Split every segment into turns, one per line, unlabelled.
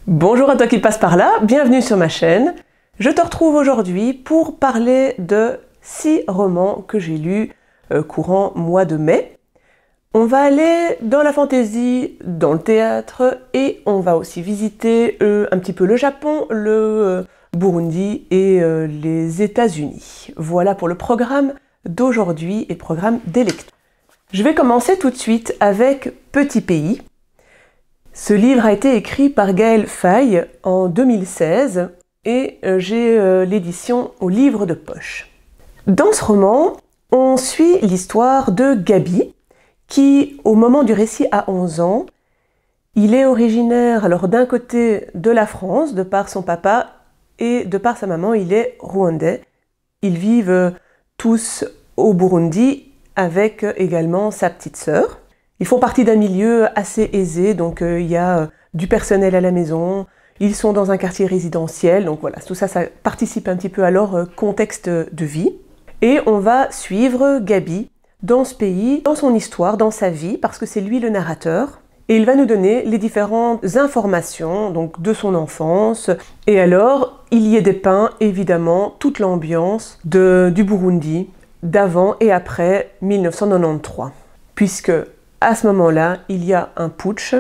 Bonjour à toi qui passe par là, bienvenue sur ma chaîne. Je te retrouve aujourd'hui pour parler de 6 romans que j'ai lus courant mois de mai. On va aller dans la fantaisie, dans le théâtre et on va aussi visiter un petit peu le Japon, le Burundi et les États-Unis. Voilà pour le programme d'aujourd'hui et le programme des lectures. Je vais commencer tout de suite avec Petit pays. Ce livre a été écrit par Gaël Faye en 2016 et j'ai l'édition au livre de poche. Dans ce roman, on suit l'histoire de Gabi qui, au moment du récit, a 11 ans. Il est originaire, alors d'un côté de la France, de par son papa, et de par sa maman, il est rwandais. Ils vivent tous au Burundi avec également sa petite sœur. Ils font partie d'un milieu assez aisé, donc il y a du personnel à la maison, ils sont dans un quartier résidentiel, donc voilà, tout ça, ça participe un petit peu à leur contexte de vie. Et on va suivre Gabi dans ce pays, dans son histoire, dans sa vie, parce que c'est lui le narrateur. Et il va nous donner les différentes informations donc de son enfance. Et alors, il y est dépeint évidemment toute l'ambiance du Burundi d'avant et après 1993. Puisque à ce moment-là, il y a un putsch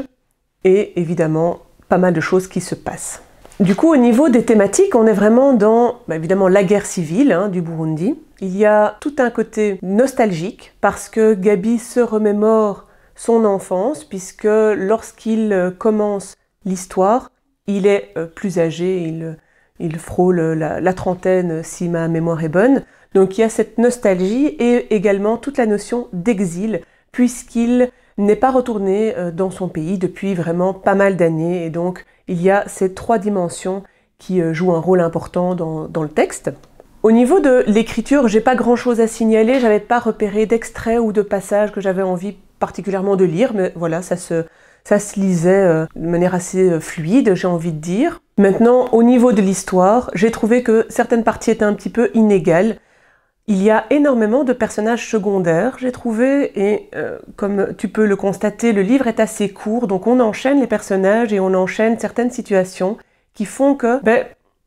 et évidemment pas mal de choses qui se passent. Du coup, au niveau des thématiques, on est vraiment dans évidemment la guerre civile du Burundi. Il y a tout un côté nostalgique parce que Gabi se remémore son enfance puisque lorsqu'il commence l'histoire, il est plus âgé, il frôle la trentaine si ma mémoire est bonne. Donc il y a cette nostalgie et également toute la notion d'exil puisqu'il n'est pas retourné dans son pays depuis vraiment pas mal d'années. Et donc, il y a ces 3 dimensions qui jouent un rôle important dans le texte. Au niveau de l'écriture, j'ai pas grand-chose à signaler. J'avais pas repéré d'extraits ou de passages que j'avais envie particulièrement de lire, mais voilà, ça se lisait de manière assez fluide, j'ai envie de dire. Maintenant, au niveau de l'histoire, j'ai trouvé que certaines parties étaient un petit peu inégales. Il y a énormément de personnages secondaires, j'ai trouvé, et comme tu peux le constater, le livre est assez court, donc on enchaîne les personnages et on enchaîne certaines situations qui font que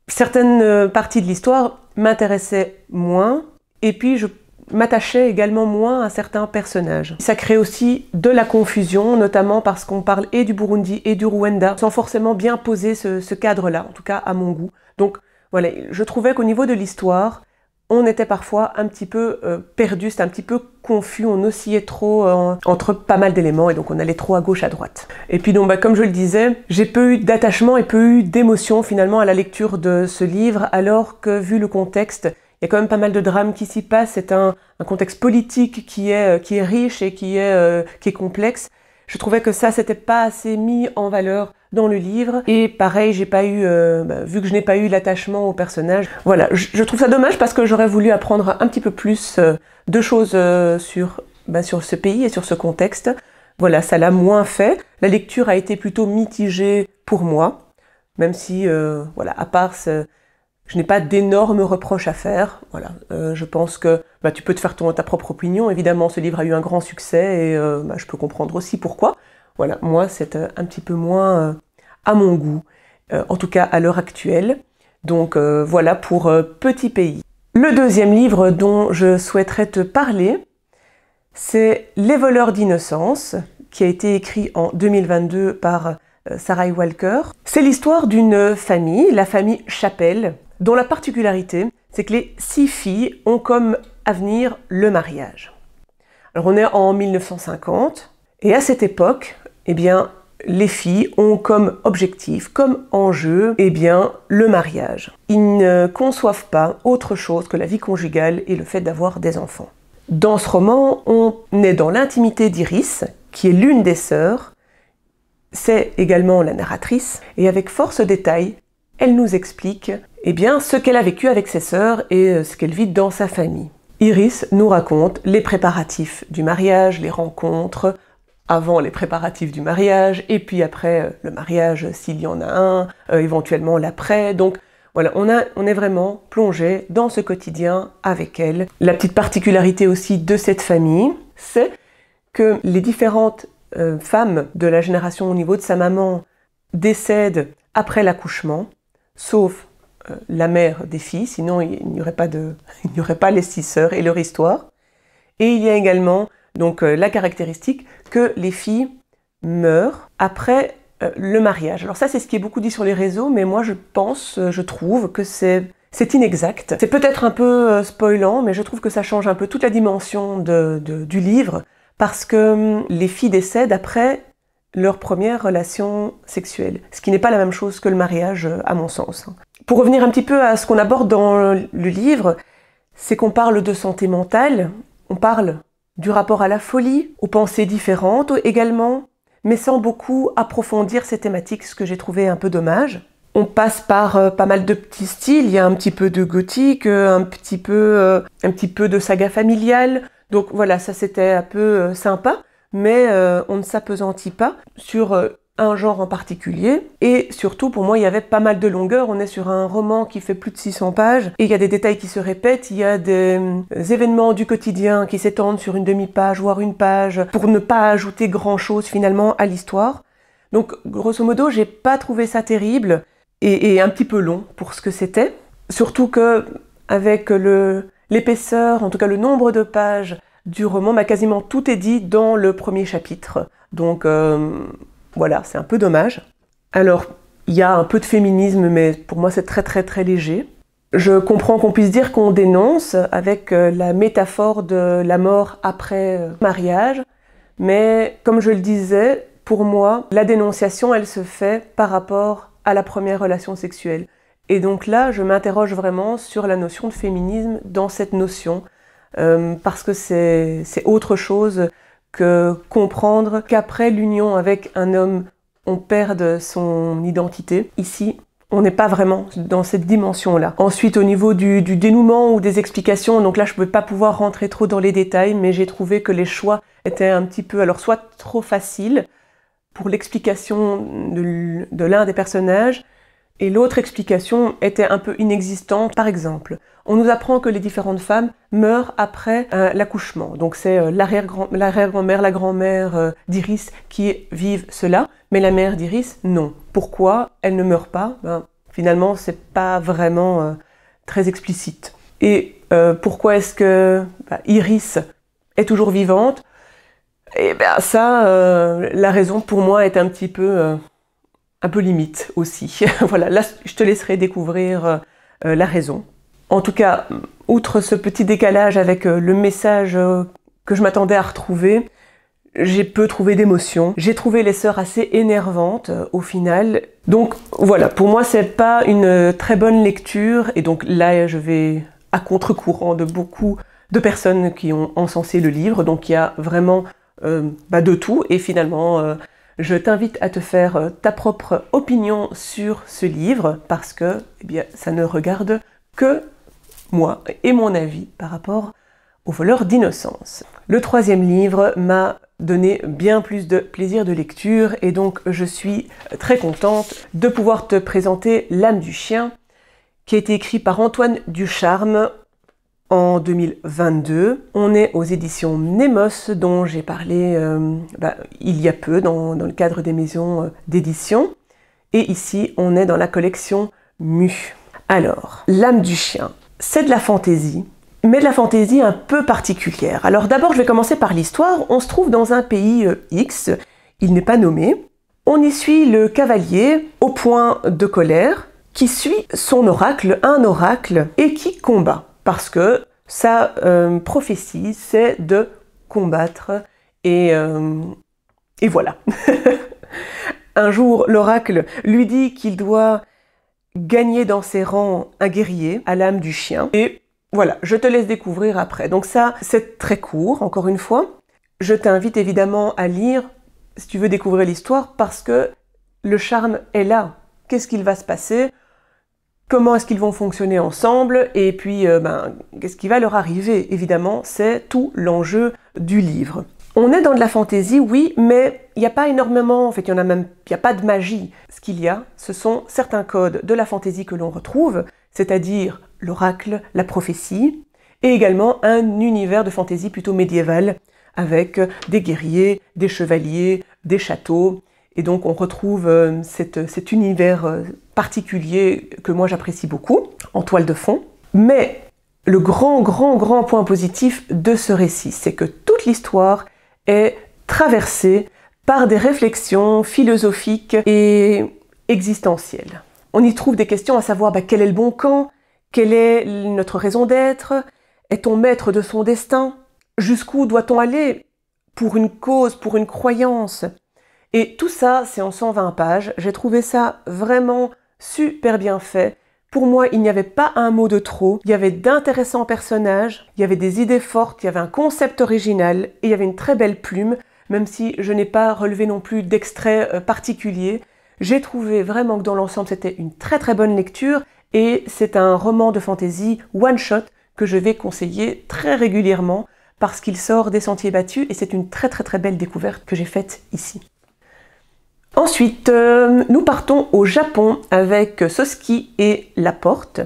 certaines parties de l'histoire m'intéressaient moins, et puis je m'attachais également moins à certains personnages. Ça crée aussi de la confusion, notamment parce qu'on parle et du Burundi et du Rwanda, sans forcément bien poser ce cadre-là, en tout cas à mon goût. Donc voilà, je trouvais qu'au niveau de l'histoire, on était parfois un petit peu perdu, c'était un petit peu confus, on oscillait trop entre pas mal d'éléments et donc on allait trop à gauche, à droite. Et puis donc comme je le disais, j'ai peu eu d'attachement et peu eu d'émotion finalement à la lecture de ce livre, alors que vu le contexte, il y a quand même pas mal de drames qui s'y passent, c'est un contexte politique qui est riche et qui est complexe. Je trouvais que ça, c'était pas assez mis en valeur dans le livre. Et pareil, j'ai pas eu, vu que je n'ai pas eu l'attachement au personnage, voilà, je trouve ça dommage parce que j'aurais voulu apprendre un petit peu plus de choses sur ce pays et sur ce contexte. Voilà, ça l'a moins fait. La lecture a été plutôt mitigée pour moi, même si, voilà, à part je n'ai pas d'énormes reproches à faire. Voilà, je pense que tu peux te faire ta propre opinion. Évidemment, ce livre a eu un grand succès et je peux comprendre aussi pourquoi. Voilà, moi, c'est un petit peu moins à mon goût, en tout cas à l'heure actuelle. Donc voilà pour Petit pays. Le deuxième livre dont je souhaiterais te parler, c'est Les voleurs d'innocence, qui a été écrit en 2022 par Sarai Walker. C'est l'histoire d'une famille, la famille Chapelle, dont la particularité, c'est que les 6 filles ont comme avenir le mariage. Alors on est en 1950, et à cette époque, eh bien, les filles ont comme objectif, comme enjeu, eh bien, le mariage. Ils ne conçoivent pas autre chose que la vie conjugale et le fait d'avoir des enfants. Dans ce roman, on est dans l'intimité d'Iris, qui est l'une des sœurs. C'est également la narratrice, et avec force détail, elle nous explique ce qu'elle a vécu avec ses sœurs et ce qu'elle vit dans sa famille. Iris nous raconte les préparatifs du mariage, les rencontres, avant les préparatifs du mariage, et puis après le mariage s'il y en a un, éventuellement l'après. Donc voilà, on est vraiment plongé dans ce quotidien avec elle. La petite particularité aussi de cette famille, c'est que les différentes femmes de la génération au niveau de sa maman décèdent après l'accouchement, sauf la mère des filles, sinon il n'y aurait pas les 6 sœurs et leur histoire. Et il y a également donc, la caractéristique que les filles meurent après le mariage. Alors ça, c'est ce qui est beaucoup dit sur les réseaux, mais moi je trouve que c'est inexact. C'est peut-être un peu spoilant, mais je trouve que ça change un peu toute la dimension du livre, parce que les filles décèdent après leur première relation sexuelle, ce qui n'est pas la même chose que le mariage, à mon sens. Pour revenir un petit peu à ce qu'on aborde dans le livre, c'est qu'on parle de santé mentale, on parle du rapport à la folie, aux pensées différentes également, mais sans beaucoup approfondir ces thématiques, ce que j'ai trouvé un peu dommage. On passe par pas mal de petits styles, il y a un petit peu de gothique, un petit peu de saga familiale, donc voilà, ça c'était un peu sympa, mais on ne s'appesantit pas sur un genre en particulier, et surtout pour moi il y avait pas mal de longueur. On est sur un roman qui fait plus de 600 pages, et il y a des détails qui se répètent, il y a des événements du quotidien qui s'étendent sur une demi-page, voire une page, pour ne pas ajouter grand-chose finalement à l'histoire. Donc grosso modo, j'ai pas trouvé ça terrible, et un petit peu long pour ce que c'était, surtout que avec l'épaisseur, en tout cas le nombre de pages du roman, quasiment tout est dit dans le premier chapitre, donc voilà, c'est un peu dommage. Alors, il y a un peu de féminisme, mais pour moi c'est très très très léger. Je comprends qu'on puisse dire qu'on dénonce avec la métaphore de la mort après mariage, mais comme je le disais, pour moi, la dénonciation, elle se fait par rapport à la première relation sexuelle. Et donc là, je m'interroge vraiment sur la notion de féminisme dans cette notion, parce que c'est autre chose que comprendre qu'après l'union avec un homme, on perde son identité. Ici, on n'est pas vraiment dans cette dimension-là. Ensuite, au niveau du dénouement ou des explications, donc là, je ne pouvais pas pouvoir rentrer trop dans les détails, mais j'ai trouvé que les choix étaient un petit peu, alors soit trop faciles pour l'explication de l'un des personnages, et l'autre explication était un peu inexistante. Par exemple, on nous apprend que les différentes femmes meurent après l'accouchement. Donc c'est l'arrière-grand-mère, la grand-mère d'Iris qui vivent cela, mais la mère d'Iris, non. Pourquoi elle ne meurt pas? Finalement, c'est pas vraiment très explicite. Et pourquoi est-ce que Iris est toujours vivante? Et ça, la raison pour moi est un peu limite aussi. Voilà, là je te laisserai découvrir la raison. En tout cas, outre ce petit décalage avec le message que je m'attendais à retrouver, j'ai peu trouvé d'émotion. J'ai trouvé les sœurs assez énervantes au final. Donc voilà, pour moi c'est pas une très bonne lecture, et donc là je vais à contre-courant de beaucoup de personnes qui ont encensé le livre, donc il y a vraiment de tout, et finalement je t'invite à te faire ta propre opinion sur ce livre, parce que ça ne regarde que moi et mon avis par rapport au voleur d'innocence. Le troisième livre m'a donné bien plus de plaisir de lecture, et donc je suis très contente de pouvoir te présenter L'âme du chien, qui a été écrit par Antoine Ducharme en 2022. On est aux éditions Nemos, dont j'ai parlé il y a peu dans le cadre des maisons d'édition. Et ici, on est dans la collection Mu. Alors, L'âme du chien, c'est de la fantaisie, mais de la fantaisie un peu particulière. Alors d'abord, je vais commencer par l'histoire. On se trouve dans un pays X, il n'est pas nommé. On y suit le cavalier au point de colère, qui suit son oracle, un oracle, et qui combat. Parce que sa prophétie, c'est de combattre, et voilà. Un jour, l'oracle lui dit qu'il doit gagner dans ses rangs un guerrier à l'âme du chien, et voilà, je te laisse découvrir après. Donc ça, c'est très court, encore une fois. Je t'invite évidemment à lire, si tu veux découvrir l'histoire, parce que le charme est là. Qu'est-ce qu'il va se passer ? Comment est-ce qu'ils vont fonctionner ensemble? Et puis, qu'est-ce qui va leur arriver? Évidemment, c'est tout l'enjeu du livre. On est dans de la fantaisie, oui, mais il n'y a pas énormément, en fait, il n'y a pas de magie. Ce qu'il y a, ce sont certains codes de la fantaisie que l'on retrouve, c'est-à-dire l'oracle, la prophétie, et également un univers de fantaisie plutôt médiéval, avec des guerriers, des chevaliers, des châteaux, Et donc on retrouve cet univers particulier que moi j'apprécie beaucoup, en toile de fond. Mais le grand point positif de ce récit, c'est que toute l'histoire est traversée par des réflexions philosophiques et existentielles. On y trouve des questions à savoir quel est le bon camp, quelle est notre raison d'être, est-on maître de son destin, jusqu'où doit-on aller pour une cause, pour une croyance. Et tout ça, c'est en 120 pages. J'ai trouvé ça vraiment super bien fait. Pour moi, il n'y avait pas un mot de trop. Il y avait d'intéressants personnages, il y avait des idées fortes, il y avait un concept original et il y avait une très belle plume, même si je n'ai pas relevé non plus d'extraits particuliers. J'ai trouvé vraiment que dans l'ensemble, c'était une très bonne lecture et c'est un roman de fantasy one-shot que je vais conseiller très régulièrement parce qu'il sort des sentiers battus et c'est une très belle découverte que j'ai faite ici. Ensuite, nous partons au Japon avec Soski et La Porte,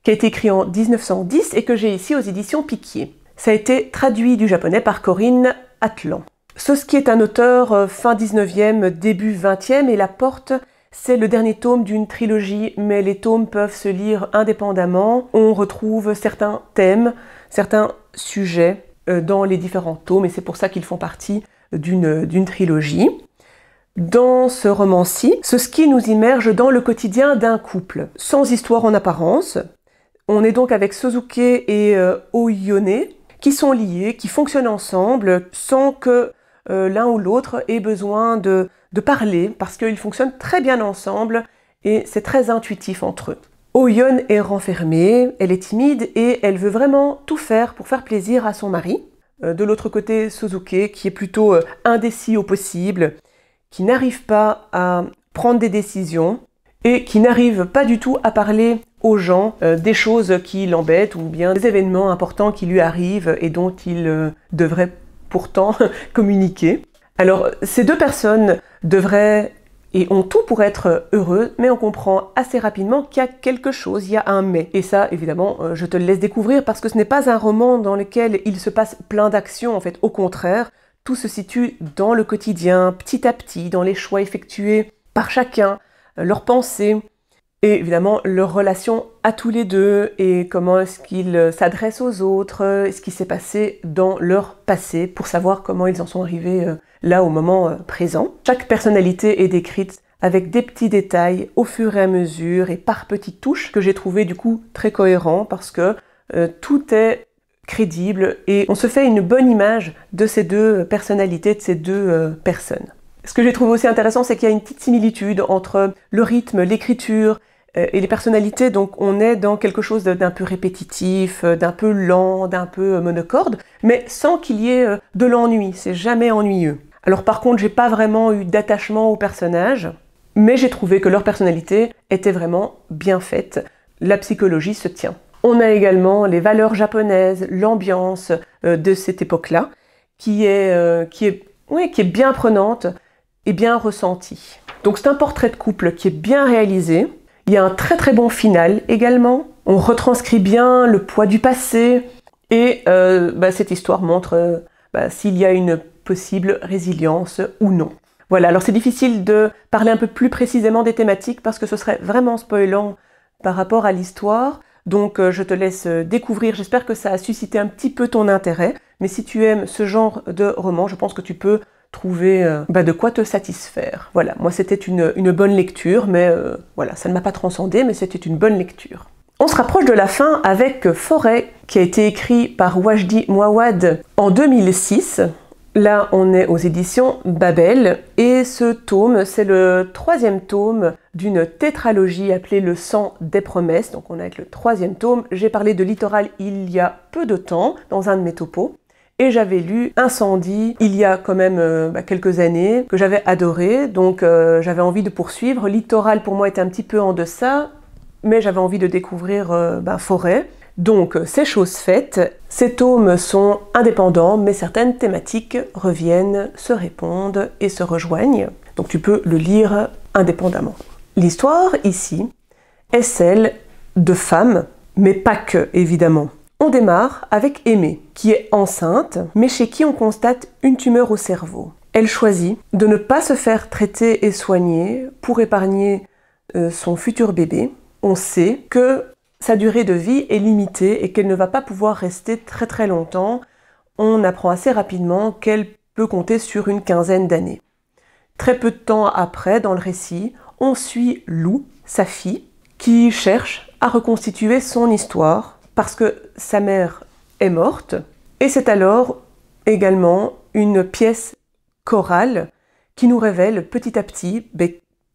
qui a été écrit en 1910 et que j'ai ici aux éditions Piquier. Ça a été traduit du japonais par Corinne Atlan. Soski est un auteur fin 19e, début 20e et La Porte, c'est le dernier tome d'une trilogie, mais les tomes peuvent se lire indépendamment. On retrouve certains thèmes, certains sujets dans les différents tomes et c'est pour ça qu'ils font partie d'une trilogie. Dans ce roman-ci, Soski nous immerge dans le quotidien d'un couple, sans histoire en apparence. On est donc avec Sosuke et Oyone, qui sont liés, qui fonctionnent ensemble, sans que l'un ou l'autre ait besoin de parler, parce qu'ils fonctionnent très bien ensemble, et c'est très intuitif entre eux. Oyone est renfermée, elle est timide, et elle veut vraiment tout faire pour faire plaisir à son mari. De l'autre côté, Sosuke, qui est plutôt indécis au possible, qui n'arrive pas à prendre des décisions et qui n'arrive pas du tout à parler aux gens des choses qui l'embêtent ou bien des événements importants qui lui arrivent et dont il devrait pourtant communiquer. Alors, ces deux personnes devraient et ont tout pour être heureux, mais on comprend assez rapidement qu'il y a quelque chose, il y a un mais. Et ça, évidemment, je te le laisse découvrir parce que ce n'est pas un roman dans lequel il se passe plein d'actions, en fait, au contraire. Tout se situe dans le quotidien, petit à petit, dans les choix effectués par chacun, leurs pensées, et évidemment leur relation à tous les deux, et comment est-ce qu'ils s'adressent aux autres, ce qui s'est passé dans leur passé, pour savoir comment ils en sont arrivés là au moment présent. Chaque personnalité est décrite avec des petits détails au fur et à mesure, et par petites touches, que j'ai trouvé du coup très cohérent, parce que tout est crédible et on se fait une bonne image de ces deux personnalités, de ces deux personnes. Ce que j'ai trouvé aussi intéressant, c'est qu'il y a une petite similitude entre le rythme, l'écriture et les personnalités, donc on est dans quelque chose d'un peu répétitif, d'un peu lent, d'un peu monocorde, mais sans qu'il y ait de l'ennui, c'est jamais ennuyeux. Alors par contre, j'ai pas vraiment eu d'attachement aux personnages, mais j'ai trouvé que leur personnalité était vraiment bien faite, la psychologie se tient. On a également les valeurs japonaises, l'ambiance de cette époque-là, qui est bien prenante et bien ressentie. Donc c'est un portrait de couple qui est bien réalisé. Il y a un très bon final également. On retranscrit bien le poids du passé et cette histoire montre s'il y a une possible résilience ou non. Voilà, alors c'est difficile de parler un peu plus précisément des thématiques parce que ce serait vraiment spoilant par rapport à l'histoire. Donc je te laisse découvrir, j'espère que ça a suscité un petit peu ton intérêt, mais si tu aimes ce genre de roman, je pense que tu peux trouver de quoi te satisfaire. Voilà, moi c'était une bonne lecture, mais voilà, ça ne m'a pas transcendé, mais c'était une bonne lecture. On se rapproche de la fin avec Forêt, qui a été écrit par Wajdi Mouawad en 2006. Là, on est aux éditions Babel, et ce tome, c'est le 3e tome d'une tétralogie appelée Le sang des promesses. Donc on est avec le 3e tome. J'ai parlé de Littoral il y a peu de temps, dans un de mes topos, et j'avais lu Incendie il y a quand même quelques années, que j'avais adoré, donc j'avais envie de poursuivre. Littoral pour moi était un petit peu en deçà, mais j'avais envie de découvrir Forêt. Donc, c'est chose faite. Ces tomes sont indépendants, mais certaines thématiques reviennent, se répondent et se rejoignent. Donc, tu peux le lire indépendamment. L'histoire, ici, est celle de femmes, mais pas que, évidemment. On démarre avec Aimée, qui est enceinte, mais chez qui on constate une tumeur au cerveau. Elle choisit de ne pas se faire traiter et soigner pour épargner son futur bébé. On sait que sa durée de vie est limitée et qu'elle ne va pas pouvoir rester très très longtemps. On apprend assez rapidement qu'elle peut compter sur une quinzaine d'années. Très peu de temps après, dans le récit, on suit Lou, sa fille, qui cherche à reconstituer son histoire parce que sa mère est morte. Et c'est alors également une pièce chorale qui nous révèle petit à petit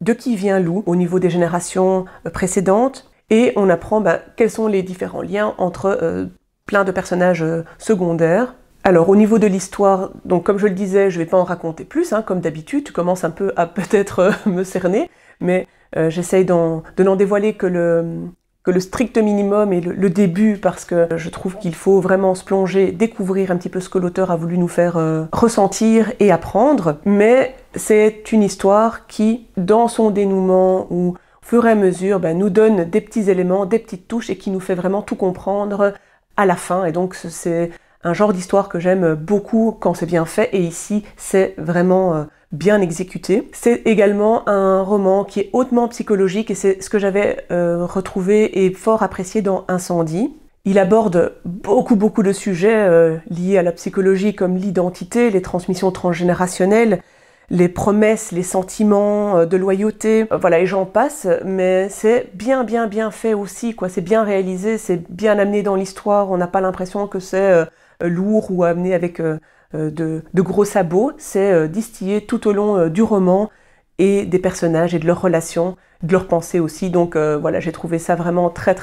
de qui vient Lou au niveau des générations précédentes. Et on apprend quels sont les différents liens entre plein de personnages secondaires. Alors au niveau de l'histoire, donc comme je le disais, je ne vais pas en raconter plus, comme d'habitude, tu commences un peu à peut-être me cerner, mais j'essaye de n'en dévoiler que le strict minimum et le début, parce que je trouve qu'il faut vraiment se plonger, découvrir un petit peu ce que l'auteur a voulu nous faire ressentir et apprendre. Mais c'est une histoire qui, dans son dénouement ou au fur et à mesure, nous donne des petits éléments, des petites touches et qui nous fait vraiment tout comprendre à la fin. Et donc c'est un genre d'histoire que j'aime beaucoup quand c'est bien fait, et ici c'est vraiment bien exécuté. C'est également un roman qui est hautement psychologique, et c'est ce que j'avais retrouvé et fort apprécié dans Incendie. Il aborde beaucoup de sujets liés à la psychologie, comme l'identité, les transmissions transgénérationnelles, les promesses, les sentiments de loyauté, voilà, et j'en passe, mais c'est bien fait aussi, quoi. C'est bien réalisé, c'est bien amené dans l'histoire, on n'a pas l'impression que c'est lourd ou amené avec de gros sabots. C'est distillé tout au long du roman et des personnages et de leurs relations, de leurs pensées aussi. Donc voilà, j'ai trouvé ça vraiment très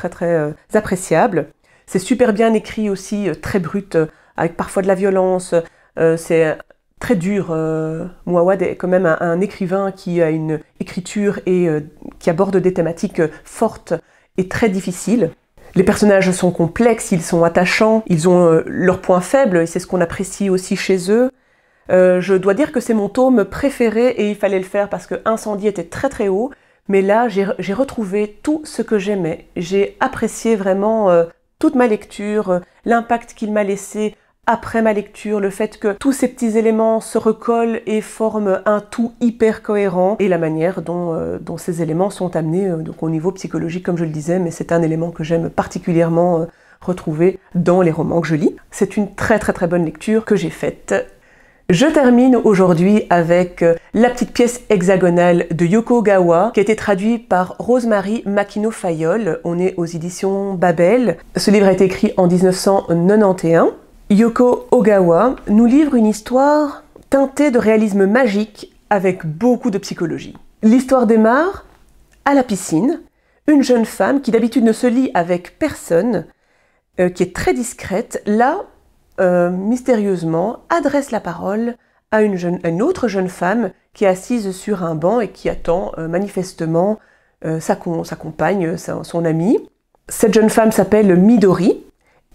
appréciable. C'est super bien écrit aussi, très brut, avec parfois de la violence. C'est très dur. Mouawad est quand même un écrivain qui a une écriture et qui aborde des thématiques fortes et très difficiles. Les personnages sont complexes, ils sont attachants, ils ont leurs points faibles, et c'est ce qu'on apprécie aussi chez eux. Je dois dire que c'est mon tome préféré, et il fallait le faire parce que Incendie était très haut, mais là j'ai retrouvé tout ce que j'aimais. J'ai apprécié vraiment toute ma lecture, l'impact qu'il m'a laissé après ma lecture, le fait que tous ces petits éléments se recollent et forment un tout hyper cohérent, et la manière dont ces éléments sont amenés donc au niveau psychologique, comme je le disais, mais c'est un élément que j'aime particulièrement retrouver dans les romans que je lis. C'est une très bonne lecture que j'ai faite. Je termine aujourd'hui avec La petite pièce hexagonale de Yoko Ogawa, qui a été traduit par Rosemary Makino-Fayol. On est aux éditions Babel. Ce livre a été écrit en 1991. Yoko Ogawa nous livre une histoire teintée de réalisme magique avec beaucoup de psychologie. L'histoire démarre à la piscine. Une jeune femme qui d'habitude ne se lie avec personne, qui est très discrète, là, mystérieusement, adresse la parole à une autre jeune femme qui est assise sur un banc et qui attend manifestement sa compagne, son amie. Cette jeune femme s'appelle Midori,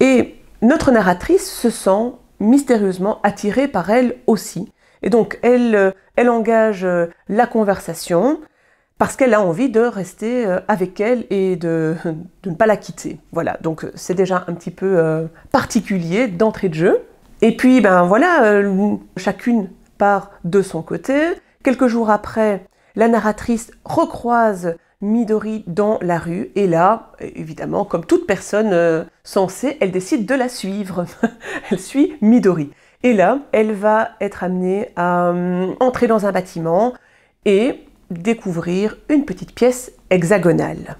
et notre narratrice se sent mystérieusement attirée par elle aussi. Et donc elle engage la conversation parce qu'elle a envie de rester avec elle et de ne pas la quitter. Voilà, donc c'est déjà un petit peu particulier d'entrée de jeu. Et puis voilà, chacune part de son côté. Quelques jours après, la narratrice recroise Midori dans la rue, et là, évidemment, comme toute personne sensée, elle décide de la suivre. Elle suit Midori. Et là, elle va être amenée à entrer dans un bâtiment et découvrir une petite pièce hexagonale.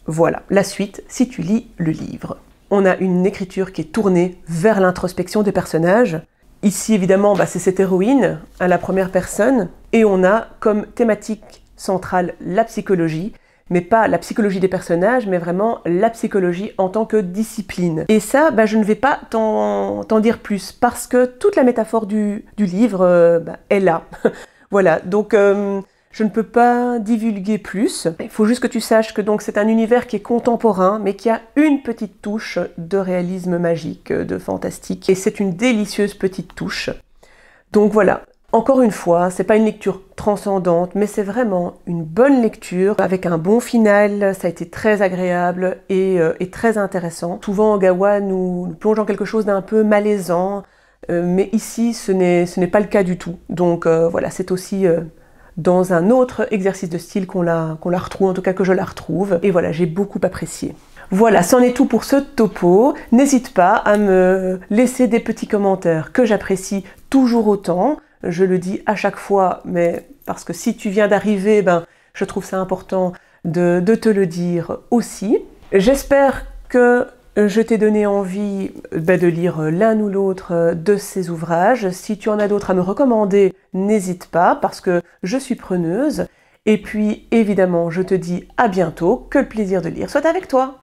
Voilà, la suite si tu lis le livre. On a une écriture qui est tournée vers l'introspection des personnages. Ici, évidemment, c'est cette héroïne à la première personne, et on a comme thématique centrale la psychologie, mais pas la psychologie des personnages, mais vraiment la psychologie en tant que discipline. Et ça, je ne vais pas t'en dire plus, parce que toute la métaphore du livre est là. Voilà, donc je ne peux pas divulguer plus. Il faut juste que tu saches que c'est un univers qui est contemporain, mais qui a une petite touche de réalisme magique, de fantastique, et c'est une délicieuse petite touche. Donc voilà. Encore une fois, c'est pas une lecture transcendante, mais c'est vraiment une bonne lecture avec un bon final. Ça a été très agréable et très intéressant. Souvent, Ogawa nous plonge dans quelque chose d'un peu malaisant, mais ici ce n'est pas le cas du tout. Donc voilà, c'est aussi dans un autre exercice de style qu'on la retrouve, en tout cas que je la retrouve, et voilà, j'ai beaucoup apprécié. Voilà, c'en est tout pour ce topo. N'hésite pas à me laisser des petits commentaires que j'apprécie toujours autant. Je le dis à chaque fois, mais parce que si tu viens d'arriver, je trouve ça important de te le dire aussi. J'espère que je t'ai donné envie de lire l'un ou l'autre de ces ouvrages. Si tu en as d'autres à me recommander, n'hésite pas, parce que je suis preneuse. Et puis, évidemment, je te dis à bientôt, que le plaisir de lire soit avec toi.